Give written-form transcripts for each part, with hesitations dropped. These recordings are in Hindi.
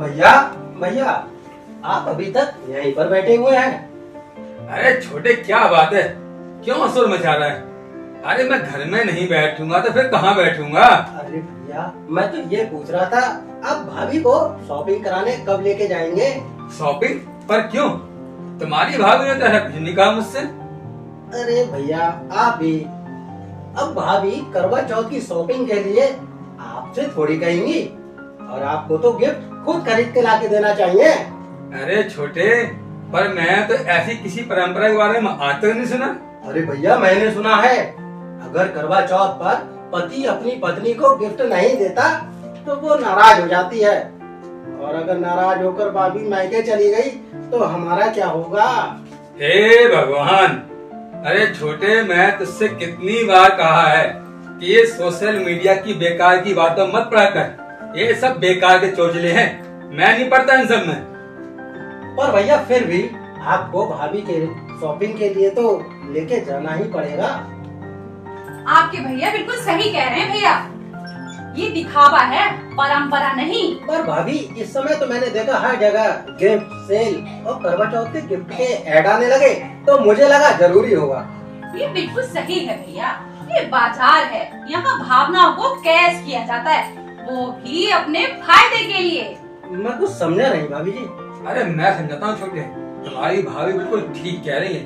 भैया भैया, आप अभी तक यहीं पर बैठे हुए हैं? अरे छोटे, क्या बात है, क्यों शोर मचा रहा है? अरे मैं घर में नहीं बैठूंगा तो फिर कहाँ बैठूंगा? अरे भैया, मैं तो ये पूछ रहा था, आप भाभी को शॉपिंग कराने कब लेके जाएंगे? शॉपिंग? पर क्यों? तुम्हारी भाभी ने तो ऐसा कुछ नहीं कहा मुझसे। अरे भैया, आप भी अब भाभी करवा चौथ की शॉपिंग के लिए आपसे थोड़ी कहेंगी, और आपको तो गिफ्ट खुद खरीद के लाके देना चाहिए। अरे छोटे, पर मैं तो ऐसी किसी परंपरा के बारे में आज तक नहीं सुना। अरे भैया, मैंने सुना है, अगर करवा चौथ पर पति अपनी पत्नी को गिफ्ट नहीं देता तो वो नाराज हो जाती है, और अगर नाराज होकर भाभी मायके चली गई तो हमारा क्या होगा? हे भगवान! अरे छोटे, मैं तुझसे कितनी बार कहा है कि ये सोशल मीडिया की बेकार की बातों मत पढ़ा कर। ये सब बेकार के चोचले हैं, मैं नहीं पढ़ता इन सब में। पर भैया, फिर भी आपको भाभी के शॉपिंग के लिए तो लेके जाना ही पड़ेगा। आपके भैया बिल्कुल सही कह रहे हैं भैया, ये दिखावा है, परंपरा नहीं। पर भाभी, इस समय तो मैंने देखा हर जगह गिफ्ट सेल और करवा चौथ के गिफ्ट के ऐड आने लगे, तो मुझे लगा जरूरी होगा। ये बिल्कुल सही है भैया, ये बाजार है, यहाँ भावनाओं को कैश किया जाता है, वो भी अपने फायदे के लिए। मैं कुछ समझा नहीं भाभी जी। अरे मैं समझाता हूँ छोटे, तुम्हारी भाभी बिल्कुल ठीक कह रही है।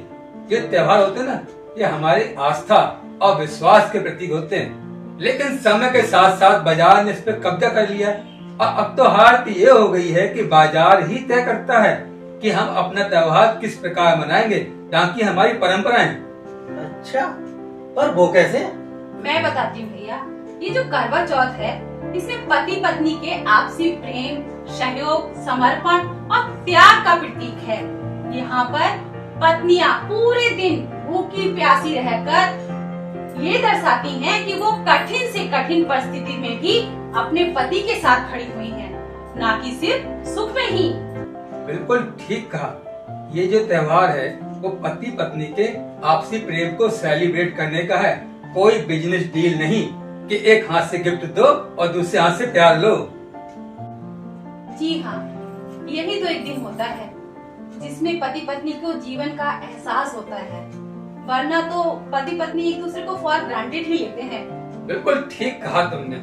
ये त्योहार होते हैं ना, ये हमारी आस्था और विश्वास के प्रतीक होते हैं, लेकिन समय के साथ साथ बाजार ने इस पे कब्जा कर लिया है। और अब तो हालत ये हो गई है कि बाजार ही तय करता है कि हम अपना त्योहार किस प्रकार मनाएंगे, ना कि हमारी परंपराएं। अच्छा, पर वो कैसे? मैं बताती हूँ भैया, ये जो करवा चौथ है, इसमें पति पत्नी के आपसी प्रेम, सहयोग, समर्पण और त्याग का प्रतीक है। यहाँ पर पत्नियां पूरे दिन भूखी प्यासी रहकर ये दर्शाती हैं कि वो कठिन से कठिन परिस्थिति में भी अपने पति के साथ खड़ी हुई हैं, ना कि सिर्फ सुख में ही। बिल्कुल ठीक कहा। ये जो त्योहार है वो पति पत्नी के आपसी प्रेम को सेलिब्रेट करने का है, कोई बिजनेस डील नहीं कि एक हाथ से गिफ्ट दो और दूसरे हाथ से प्यार लो। जी हाँ, यही तो एक दिन होता है जिसमें पति पत्नी को जीवन का एहसास होता है, वरना तो पति पत्नी एक दूसरे को फॉर ग्रांटेड ही लेते हैं। बिल्कुल ठीक कहा तुमने।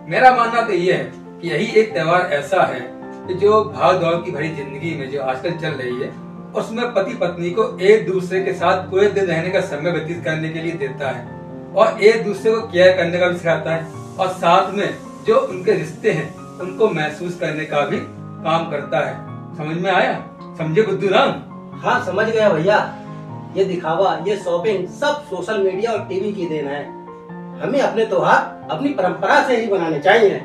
मेरा मानना तो ये है कि यही एक त्योहार ऐसा है कि जो भाग दौड़ की भरी जिंदगी में जो आजकल चल रही है, उसमें पति पत्नी को एक दूसरे के साथ पूरे दिन रहने का समय व्यतीत करने के लिए देता है, और एक दूसरे को केयर करने का भी सिखाता है, और साथ में जो उनके रिश्ते हैं उनको महसूस करने का भी काम करता है। समझ में आया? समझे बुद्धू राम? हाँ, समझ गया भैया। ये दिखावा, ये शॉपिंग सब सोशल मीडिया और टीवी की देन है। हमें अपने त्योहार अपनी परंपरा से ही बनाने चाहिए।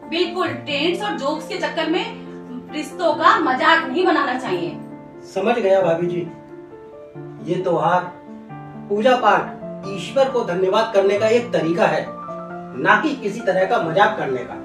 बिल्कुल, ट्रेंड्स और जोक्स के चक्कर में रिश्तों का मजाक नहीं बनाना चाहिए। समझ गया भाभी जी। ये त्योहार पूजा पाठ, ईश्वर को धन्यवाद करने का एक तरीका है, ना कि किसी तरह का मजाक करने का।